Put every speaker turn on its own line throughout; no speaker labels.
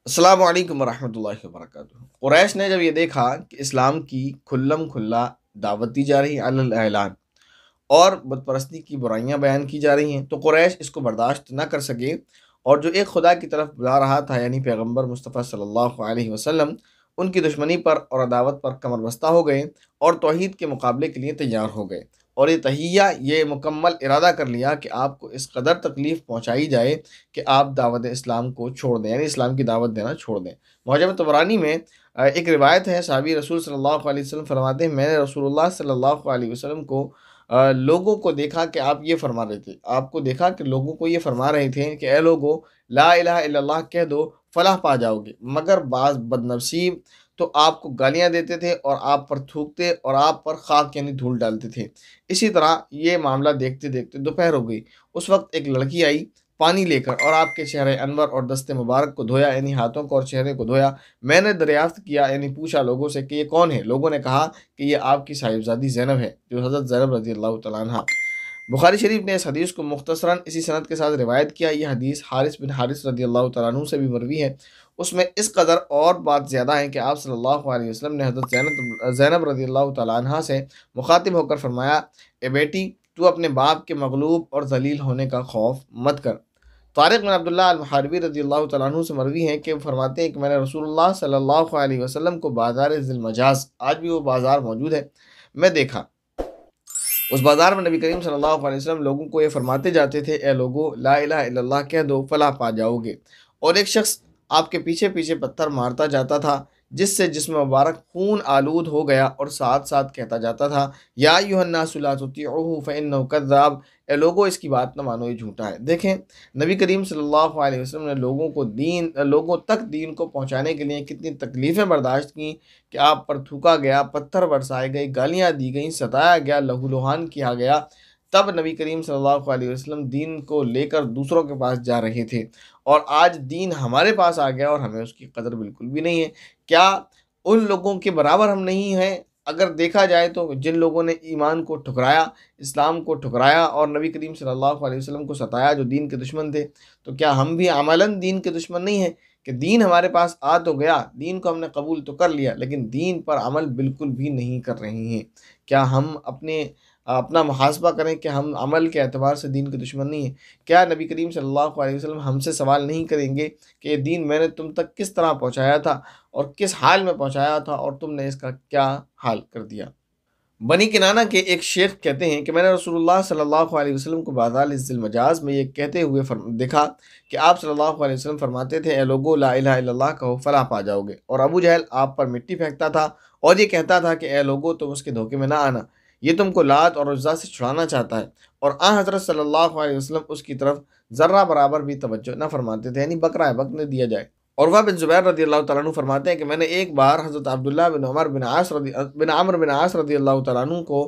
السلام علیکم ورحمۃ اللہ وبرکاتہ۔ قریش نے جب یہ دیکھا کہ اسلام کی کھلم کھلا دعوت دی جا رہی ہے علی الاعلان اور بت پرستی کی برائیاں بیان کی جا رہی ہیں، تو قریش اس کو برداشت نہ کر سکے اور جو ایک خدا کی طرف بلا رہا تھا یعنی پیغمبر مصطفیٰ صلی اللہ علیہ وسلم، ان کی دشمنی پر اور عداوت پر کمر بستہ ہو گئے اور توحید کے مقابلے کے لیے تیار ہو گئے، اور یہ تہیہ یہ مکمل ارادہ کر لیا کہ آپ کو اس قدر تکلیف پہنچائی جائے کہ آپ دعوت اسلام کو چھوڑ دیں، یعنی اسلام کی دعوت دینا چھوڑ دیں۔ معجم طبرانی میں ایک روایت ہے، صحابی رسول صلی اللہ علیہ وسلم فرماتے ہیں، میں نے رسول اللہ صلی اللہ علیہ وسلم کو لوگوں کو دیکھا کہ آپ یہ فرما رہے تھے، آپ کو دیکھا کہ لوگوں کو یہ فرما رہے تھے کہ اے لوگو، لا الہ الا اللہ کہہ دو فلاح پا جاؤ گے، مگر بعض بدنصیب تو آپ کو گالیاں دیتے تھے اور آپ پر تھوکتے اور آپ پر خاک یعنی دھول ڈالتے تھے۔ اسی طرح یہ معاملہ دیکھتے دیکھتے دوپہر ہو گئی۔ اس وقت ایک لڑکی آئی پانی لے کر اور آپ کے چہرے انور اور دست مبارک کو دھویا، یعنی ہاتھوں کو اور چہرے کو دھویا۔ میں نے دریافت کیا یعنی پوچھا لوگوں سے کہ یہ کون ہے؟ لوگوں نے کہا کہ یہ آپ کی صاحبزادی زینب ہے، جو حضرت زینب رضی اللہ تعالیٰ عنہ۔ بخاری شریف نے اس حدیث کو مختصراً اسی سند کے ساتھ روایت کیا۔ یہ حدیث حارث بن حارث رضی اللہ تعالیٰ عنہ سے بھی مروی ہے۔ اس میں اس قدر اور بات زیادہ ہے کہ آپ صلی اللہ علیہ وسلم نے حضرت زینب رضی اللہ تعالیٰ عنہ سے مخاطب ہو کر فرمایا، اے بیٹی، تو اپنے باپ کے مغلوب اور ذلیل ہونے کا خوف مت کر۔ طارق بن عبداللہ المحاربی رضی اللہ تعالیٰ عنہ سے مروی ہے کہ وہ فرماتے ہیں کہ میں نے رسول اللہ صلی اللہ علیہ وسلم کو بازار ذی المجاز، آج بھی وہ بازار موجود ہے، میں دیکھا۔ اس بازار میں نبی کریم صلی اللہ علیہ وسلم لوگوں کو یہ فرماتے جاتے تھے، اے لوگو، لا الہ الا اللہ کہہ دو فلاح پا جاؤ گے، اور ایک شخص آپ کے پیچھے پیچھے پتھر مارتا جاتا تھا جس سے جسم مبارک خون آلود ہو گیا، اور ساتھ ساتھ کہتا جاتا تھا، یا ایھا الناس لا تطیعوہ فانہ کذاب، اے لوگو اس کی بات نہ مانو، یہ جھوٹا ہے۔ دیکھیں، نبی کریم صلی اللہ علیہ وسلم نے لوگوں تک دین کو پہنچانے کے لیے کتنی تکلیفیں برداشت کیں کہ آپ پر تھوکا گیا، پتھر برسائے گئے، گالیاں دی گئیں، ستایا گیا، لہو لہان کیا گیا، تب نبی کریم صلی اللہ علیہ وسلم دین کو لے کر دوسروں کے پاس جا رہے تھے، اور آج دین ہمارے پاس آ گیا اور ہمیں اس کی قدر بالکل بھی نہیں ہے۔ کیا ان لوگوں کے برابر ہم نہیں ہیں؟ اگر دیکھا جائے تو جن لوگوں نے ایمان کو ٹھکرایا، اسلام کو ٹھکرایا اور نبی کریم صلی اللہ علیہ وسلم کو ستایا، جو دین کے دشمن تھے، تو کیا ہم بھی عملاً دین کے دشمن نہیں ہیں کہ دین ہمارے پاس آ تو گیا، دین کو ہم نے قبول تو کر لیا، لیکن دین پر عمل بالکل بھی نہیں کر رہے ہیں؟ کیا ہم اپنا محاسبہ کریں کہ ہم عمل کے اعتبار سے دین کے دشمن نہیں ہیں؟ کیا نبی کریم صلی اللہ علیہ وسلم ہم سے سوال نہیں کریں گے کہ یہ دین میں نے تم تک کس طرح پہنچایا تھا اور کس حال میں پہنچایا تھا اور تم نے اس کا کیا حال کر دیا؟ بنی کنانہ کے ایک شیخ کہتے ہیں کہ میں نے رسول اللہ صلی اللہ علیہ وسلم کو بازار ذی المجاز میں یہ کہتے ہوئے دیکھا کہ آپ صلی اللہ علیہ وسلم فرماتے تھے، اے لوگو، لا الہ الا اللہ کہو فلاح پا جاؤ گے، اور ابو جہل آپ پر مٹی پھینکتا تھا اور یہ کہتا تھا کہ اے لوگو، تم اس کے دھوکے میں نہ آنا، یہ تم کو لات اور عزیٰ سے چھڑانا چاہتا ہے، اور حضرت صلی اللہ علیہ وسلم اس کی طرف ذرہ برابر بھی توجہ نہ فرماتے تھے، یعنی بکرا بکنے دیا جائے۔ عروہ بن زبیر رضی اللہ تعالیٰ عنہ فرماتے ہیں کہ میں نے ایک بار حضرت عبداللہ بن عمرو بن عاص رضی اللہ تعالیٰ عنہ کو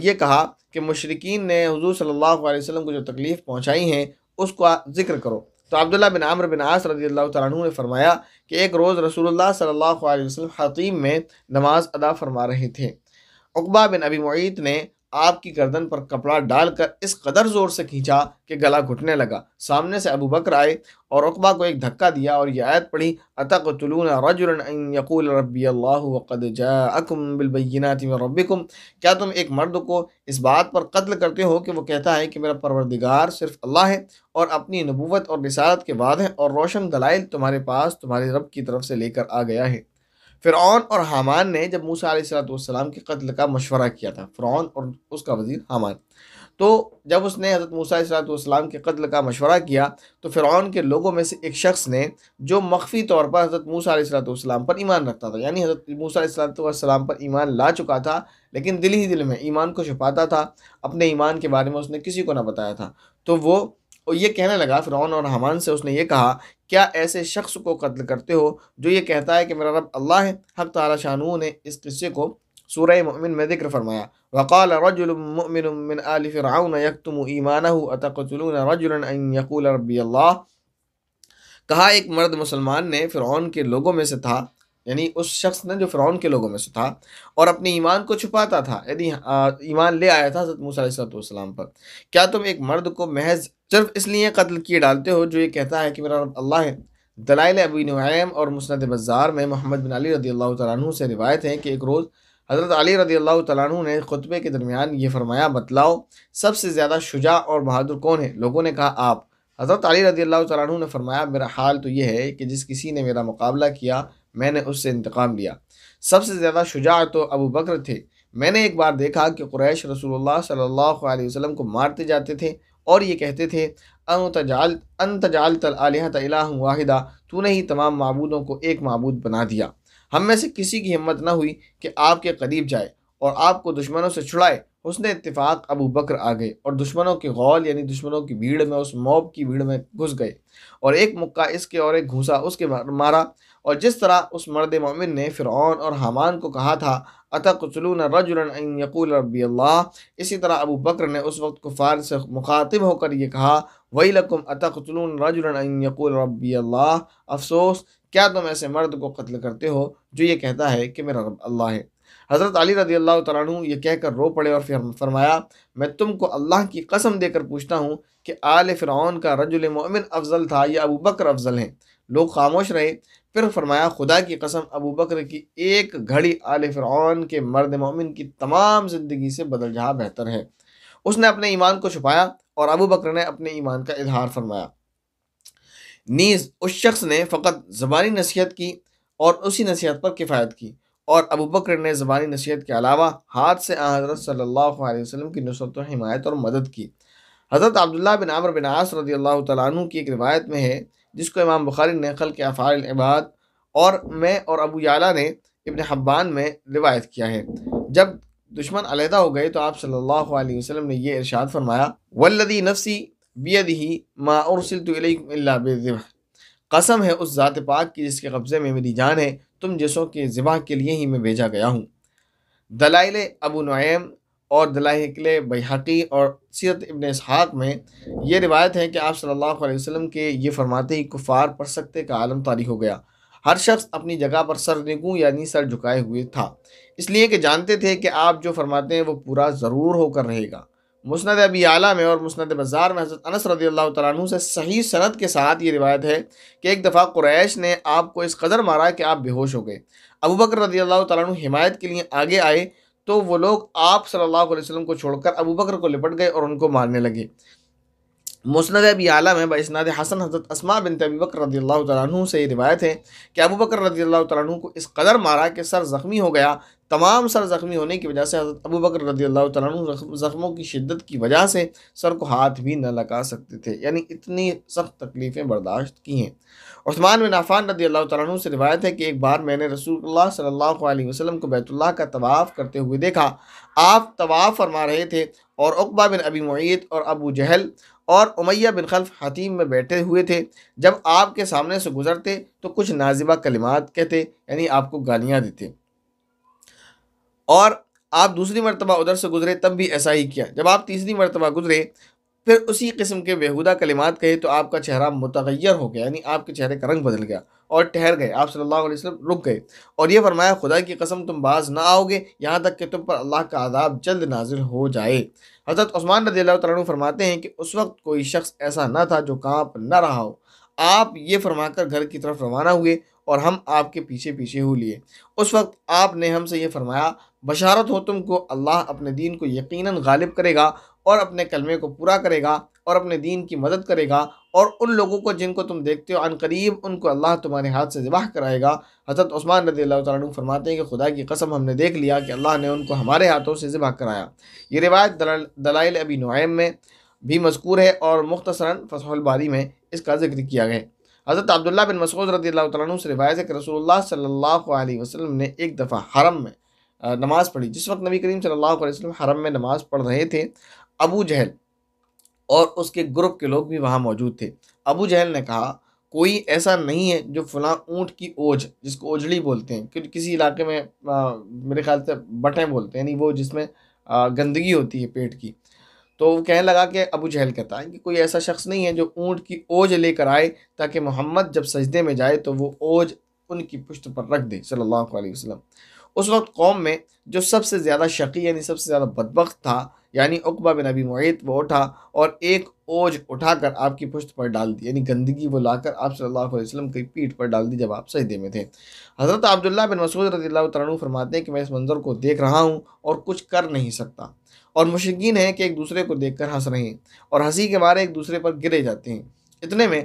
یہ کہا کہ مشرکین نے حضور صلی اللہ علیہ وسلم کو جو تکلیف پہنچائی ہیں اس کو ذکر کرو، تو عبداللہ بن عمرو بن عاص رضی اللہ تعالیٰ عنہ نے فرمایا کہ ایک روز رسول اللہ صلی اللہ علیہ وسلم حطیم میں نماز ادا فرما رہے تھے، عقبہ بن ابی معیط نے آپ کی گردن پر کپڑا ڈال کر اس قدر زور سے کھینچا کہ گلا گھٹنے لگا۔ سامنے سے ابو بکر آئے اور عقبہ کو ایک دھکا دیا اور یہ آیت پڑھی، اتقتلون رجلا ان یقول ربی اللہ وقد جاءکم بالبینات من ربکم، کیا تم ایک مرد کو اس بات پر قتل کرتے ہو کہ وہ کہتا ہے کہ میرا پروردگار صرف اللہ ہے اور اپنی نبوت اور رسالت کے بعد ہے، اور روشن دلائل تمہارے پاس تمہارے رب کی طرف سے لے کر آ گیا ہے۔ فرعون اور حامان نے جب موسیٰ علیہ السلام کے قتل کا مشورہ کیا تھا، فرعون اور اس کا وزیر حامان، تو جب اس نے حضرت موسیٰ علیہ السلام کے قتل کا مشورہ کیا تو فرعون کے لوگوں میں سے ایک شخص نے، جو مخفی طور پر حضرت موسیٰ علیہ السلام پر ایمان رکھتا تھا، یعنی حضرت موسیٰ علیہ السلام پر ایمان لا چکا تھا لیکن دل ہی دل میں ایمان کو چھپاتا تھا، اپنے ایمان کے بارے میں اس نے کسی کو نہ بتایا تھا، تو وہ یہ کہنے لگا فرعون اور حامان سے، اس نے یہ کہا، کیا ایسے شخص کو قتل کرتے ہو جو یہ کہتا ہے کہ میرا رب اللہ ہے؟ حق تعالی شانہ نے اس قصے کو سورہ مومن میں ذکر فرمایا، وقال رجل مؤمن من آل فرعون یکتم ایمانہ اتقتلون رجلا ان یقول ربی اللہ، کہا ایک مرد مسلمان نے فرعون کے لوگوں میں سے تھا، یعنی اس شخص نے جو فرعون کے لوگوں میں سے تھا اور اپنے ایمان کو چھپاتا تھا، یعنی ایمان لے آیا تھا حضرت موسیٰ علیہ السلام پر، کیا تم ایک مرد کو محض صرف اس لیے قتل کیے ڈالتے ہو جو یہ کہتا ہے کہ میرا رب اللہ ہے؟ دلائل ابی نعیم اور مسند بزار میں محمد بن علی رضی اللہ تعالیٰ عنہ سے روایت ہے کہ ایک روز حضرت علی رضی اللہ تعالیٰ عنہ نے خطبے کے درمیان یہ فرمایا، بتلاؤ سب سے زیادہ شجاع اور بہادر کون ہے؟ لوگوں نے کہا آپ۔ حضرت علی رضی اللہ تعالیٰ عنہ نے فرمایا، میرا حال تو یہ ہے کہ جس کسی نے میرا مقابلہ کیا میں نے اس سے انتقام لیا۔ سب سے زیادہ شجاع تو ابو بکر تھے۔ میں نے ایک بار دیکھا کہ قریش رسول اللہ صلی اللہ علیہ وسلم کو مارتے جاتے تھے اور یہ کہتے تھے، انت جعلت الآلہۃ الہا واحدہ، تو نے ہی تمام معبودوں کو ایک معبود بنا دیا۔ ہم میں سے کسی کی ہمت نہ ہوئی کہ آپ کے قریب جائے اور آپ کو دشمنوں سے چھڑائے۔ حسن اتفاق ابو بکر آ گئے اور دشمنوں کے غول یعنی دشمنوں کی بھیڑ میں، اس موب کی بھیڑ میں گھس گئے اور ایک مکہ اس کے اور ایک گھوسا اس کے مارا۔ اور جس طرح اس مرد مومن نے فرعون اور حامان کو کہا تھا اتقتلون رجلا ان یقول ربی اللہ، اسی طرح ابو بکر نے اس وقت کفار سے مخاطب ہو کر یہ کہا، ویلکم اتقتلون رجلا ان یقول ربی اللہ، افسوس کیا تم ایسے مرد کو قتل کرتے ہو جو یہ کہتا ہے کہ میرا رب اللہ ہے۔ حضرت علی رضی اللہ تعالیٰ عنہ یہ کہہ کر رو پڑے اور پھر فرمایا، میں تم کو اللہ کی قسم دے کر پوچھتا ہوں کہ آل فرعون کا رجل مومن افضل تھا یا ابو بکر افضل ہیں؟ لوگ خاموش رہے۔ پھر فرمایا، خدا کی قسم ابو بکر کی ایک گھڑی آل فرعون کے مرد مومن کی تمام زندگی سے بدل جہاں بہتر ہے۔ اس نے اپنے ایمان کو چھپایا اور ابو بکر نے اپنے ایمان کا اظہار فرمایا۔ نیز اس شخص نے فقط زبانی نصیحت کی اور اسی نصیحت پر کفایت کی، اور ابو بکر نے زبانی نصیحت کے علاوہ ہاتھ سے حضرت صلی اللہ علیہ وسلم کی نصرت و حمایت اور مدد کی۔ حضرت عبداللہ بن عمرو بن عاص رضی اللہ تعالیٰ عنہ کی ایک روایت میں ہے، جس کو امام بخاری نے خلق افعال العباد اور میں اور ابو یعلا نے ابن حبان میں روایت کیا ہے، جب دشمن علیحدہ ہو گئے تو آپ صلی اللہ علیہ وسلم نے یہ ارشاد فرمایا، والذی نفسی بیدہ ما ارسلت الیکم الا بالذبح، قسم ہے اس ذات پاک کی جس کے قبضے میں میری جان ہے، تم جیسوں کے ذبح کے لیے ہی میں بھیجا گیا ہوں۔ دلائل ابو نعیم اور دلائل بیہقی اور سیرت ابن اسحاق میں یہ روایت ہے کہ آپ صلی اللہ علیہ وسلم کے یہ فرماتے ہی کفار پر سکتے کا عالم طاری ہو گیا۔ ہر شخص اپنی جگہ پر سر نگوں یعنی سر جھکائے ہوئے تھا، اس لیے کہ جانتے تھے کہ آپ جو فرماتے ہیں وہ پورا ضرور ہو کر رہے گا۔ مسند ابی اعلیٰ میں اور مسند بزار میں حضرت انس رضی اللہ تعالیٰ عنہ سے صحیح سند کے ساتھ یہ روایت ہے کہ ایک دفعہ قریش نے آپ کو اس قدر مارا کہ آپ بے ہوش ہو گئے۔ ابو بکر رضی اللہ تعالیٰ عنہ حمایت کے لیے آگے آئے تو وہ لوگ آپ صلی اللہ علیہ وسلم کو چھوڑ کر ابو بکر کو لپٹ گئے اور ان کو مارنے لگے۔ مسند ابی اعلیٰ میں باسناد حسن حضرت اسماء بنت ابی بکر رضی اللہ تعالیٰ عنہ سے یہ روایت ہے کہ ابو بکر رضی اللہ تعالیٰ عنہ کو اس قدر مارا کہ سر زخمی ہو گیا۔ تمام سر زخمی ہونے کی وجہ سے حضرت ابو بکر رضی اللہ تعالیٰ عنہ زخموں کی شدت کی وجہ سے سر کو ہاتھ بھی نہ لگا سکتے تھے، یعنی اتنی سخت تکلیفیں برداشت کی ہیں۔ عثمان بن عفان رضی اللہ تعالیٰ عنہ سے روایت ہے کہ ایک بار میں نے رسول اللہ صلی اللہ علیہ وسلم کو بیت اللہ کا طواف کرتے ہوئے دیکھا۔ آپ طواف فرما رہے تھے اور عقبہ بن ابی معیط اور ابو جہل اور امیہ بن خلف حتیم میں بیٹھے ہوئے تھے۔ جب آپ کے سامنے سے گزرتے تو کچھ نازبہ کلمات کہتے، یعنی آپ کو گالیاں دیتے، اور آپ دوسری مرتبہ ادھر سے گزرے تب بھی ایسا ہی کیا۔ جب آپ تیسری مرتبہ گزرے پھر اسی قسم کے بیہودہ کلمات کہے تو آپ کا چہرہ متغیر ہو گیا، یعنی آپ کے چہرے کا رنگ بدل گیا اور ٹھہر گئے۔ آپ صلی اللہ علیہ وسلم رک گئے اور یہ فرمایا، خدا کی قسم تم باز نہ آؤ گے یہاں تک کہ تم پر اللہ کا عذاب جلد نازل ہو جائے۔ حضرت عثمان رضی اللہ تعالیٰ عنہ فرماتے ہیں کہ اس وقت کوئی شخص ایسا نہ تھا جو کانپ نہ رہا ہو۔ آپ یہ فرما کر گھر کی طرف روانہ ہوئے اور ہم آپ کے پیچھے پیچھے ہو لیے۔ اس وقت آپ نے ہم سے یہ فرمایا، بشارت ہو تم کو، اللہ اپنے دین کو یقیناً غالب کرے گا اور اپنے کلمے کو پورا کرے گا اور اپنے دین کی مدد کرے گا، اور ان لوگوں کو جن کو تم دیکھتے ہو عن قریب ان کو اللہ تمہارے ہاتھ سے ذبح کرائے گا۔ حضرت عثمان رضی اللہ تعالیٰ عنہ فرماتے ہیں کہ خدا کی قسم ہم نے دیکھ لیا کہ اللہ نے ان کو ہمارے ہاتھوں سے ذبح کرایا۔ یہ روایت دلائل ابی نعیم میں بھی مذکور ہے اور مختصراً فتح الباری میں اس کا ذکر کیا گیا ہے۔ حضرت عبداللہ بن مسعود رضی اللہ تعالیٰ عنہ سے روایت ہے کہ رسول اللہ صلی اللہ علیہ وسلم نے ایک دفعہ حرم میں نماز پڑھی۔ جس وقت نبی کریم صلی اللہ علیہ وسلم حرم میں نماز پڑھ رہے تھے، ابو جہل اور اس کے گروپ کے لوگ بھی وہاں موجود تھے۔ ابو جہل نے کہا، کوئی ایسا نہیں ہے جو فلاں اونٹ کی اوج، جس کو اوجڑی بولتے ہیں، کیونکہ کسی علاقے میں میرے خیال سے بٹیں بولتے ہیں، یعنی وہ جس میں گندگی ہوتی ہے پیٹ کی، تو وہ کہنے لگا کہ ابو جہل کہتا ہے کہ کوئی ایسا شخص نہیں ہے جو اونٹ کی اوج لے کر آئے تاکہ محمد جب سجدے میں جائے تو وہ اوج ان کی پشت پر رکھ دے صلی اللہ علیہ وسلم۔ اس وقت قوم میں جو سب سے زیادہ شقی یعنی سب سے زیادہ بدبخت تھا، یعنی عقبہ بن ابی معیط وہ اٹھا اور ایک اوج اٹھا کر آپ کی پشت پر ڈال دی، یعنی گندگی وہ لا کر آپ صلی اللہ علیہ وسلم کی پیٹھ پر ڈال دی جب آپ سجدے میں تھے۔ حضرت عبداللہ بن مسعود رضی اللہ تعالیٰ عنہ فرماتے ہیں کہ میں اس منظر کو دیکھ رہا ہوں اور کچھ کر نہیں سکتا، اور مشرکین ہیں کہ ایک دوسرے کو دیکھ کر ہنس رہے ہیں اور ہنسی کے مارے ایک دوسرے پر گرے جاتے ہیں۔ اتنے میں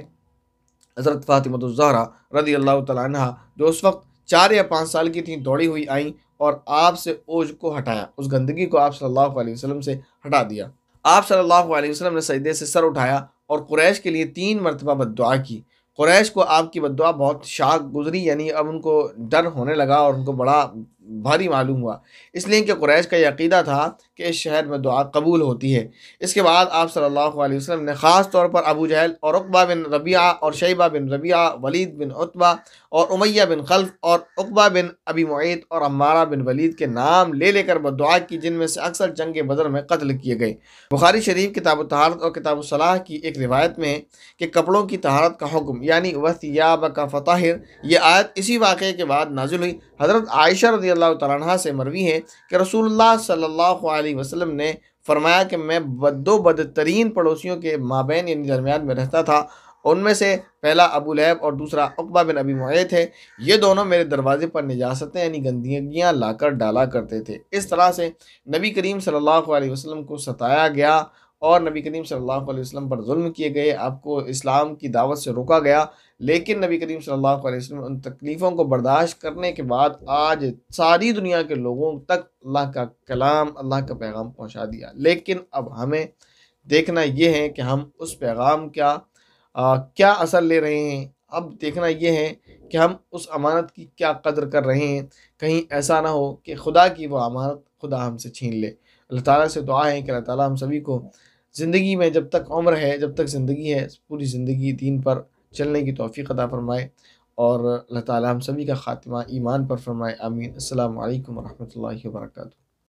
حضرت فاطمہ الزہرا رضی اللہ تعالیٰ عنہ جو اس وقت 4 یا 5 سال کی تھیں دوڑی ہوئی آئیں اور آپ سے اوج کو ہٹایا، اس گندگی کو آپ صلی اللہ علیہ وسلم سے ہٹا دیا۔ آپ صلی اللہ علیہ وسلم نے سجدے سے سر اٹھایا اور قریش کے لیے 3 مرتبہ بد دعا کی۔ قریش کو آپ کی بد دعا بہت شاق گزری، یعنی اب ان کو ڈر ہونے لگا اور ان کو بڑا بھاری معلوم ہوا، اس لیے کہ قریش کا یہ عقیدہ تھا کہ اس شہر میں دعا قبول ہوتی ہے۔ اس کے بعد آپ صلی اللہ علیہ وسلم نے خاص طور پر ابو جہل اور عقبہ بن ربیعہ اور شیبہ بن ربیعہ، ولید بن عتبہ اور امیہ بن خلف اور عقبہ بن ابی معیط اور عمارہ بن ولید کے نام لے لے کر بد دعا کی، جن میں سے اکثر جنگ بدر میں قتل کیے گئے۔ بخاری شریف کتاب الطہارت اور کتاب الصلاح کی ایک روایت میں ہے کہ کپڑوں کی طہارت کا حکم یعنی وَثِيَابَكَ فَطَهِّرْ، یہ آیت اسی واقعے کے بعد نازل ہوئی۔ حضرت عائشہ رضی اللہ تعالیٰ عنہ سے مروی ہے کہ رسول اللہ صلی اللہ علیہ وسلم نے فرمایا کہ میں دو بدترین پڑوسیوں کے مابین یعنی درمیان میں رہتا تھا، ان میں سے پہلا ابو لہب اور دوسرا عقبہ بن ابی معیط ہے، یہ دونوں میرے دروازے پر نجاستیں یعنی گندگیاں لا کر ڈالا کرتے تھے۔ اس طرح سے نبی کریم صلی اللہ علیہ وسلم کو ستایا گیا اور نبی کریم صلی اللہ علیہ وسلم پر ظلم کیے گئے، آپ کو اسلام کی دعوت سے روکا گیا، لیکن نبی کریم صلی اللہ علیہ وسلم ان تکلیفوں کو برداشت کرنے کے بعد آج ساری دنیا کے لوگوں تک اللہ کا کلام، اللہ کا پیغام پہنچا دیا۔ لیکن اب ہمیں دیکھنا یہ ہے کہ ہم اس پیغام کیا اثر لے رہے ہیں، اب دیکھنا یہ ہے کہ ہم اس امانت کی کیا قدر کر رہے ہیں، کہیں ایسا نہ ہو کہ خدا کی وہ امانت خدا ہم سے چھین لے۔ اللہ تعالیٰ سے دعا ہے کہ اللہ تعالیٰ ہم سبھی کو زندگی میں جب تک عمر ہے، جب تک زندگی ہے، پوری زندگی دین پر چلنے کی توفیق عطا فرمائے، اور اللہ تعالیٰ ہم سبھی کا خاتمہ ایمان پر فرمائے، آمین۔ السلام علیکم ورحمۃ اللہ وبرکاتہ۔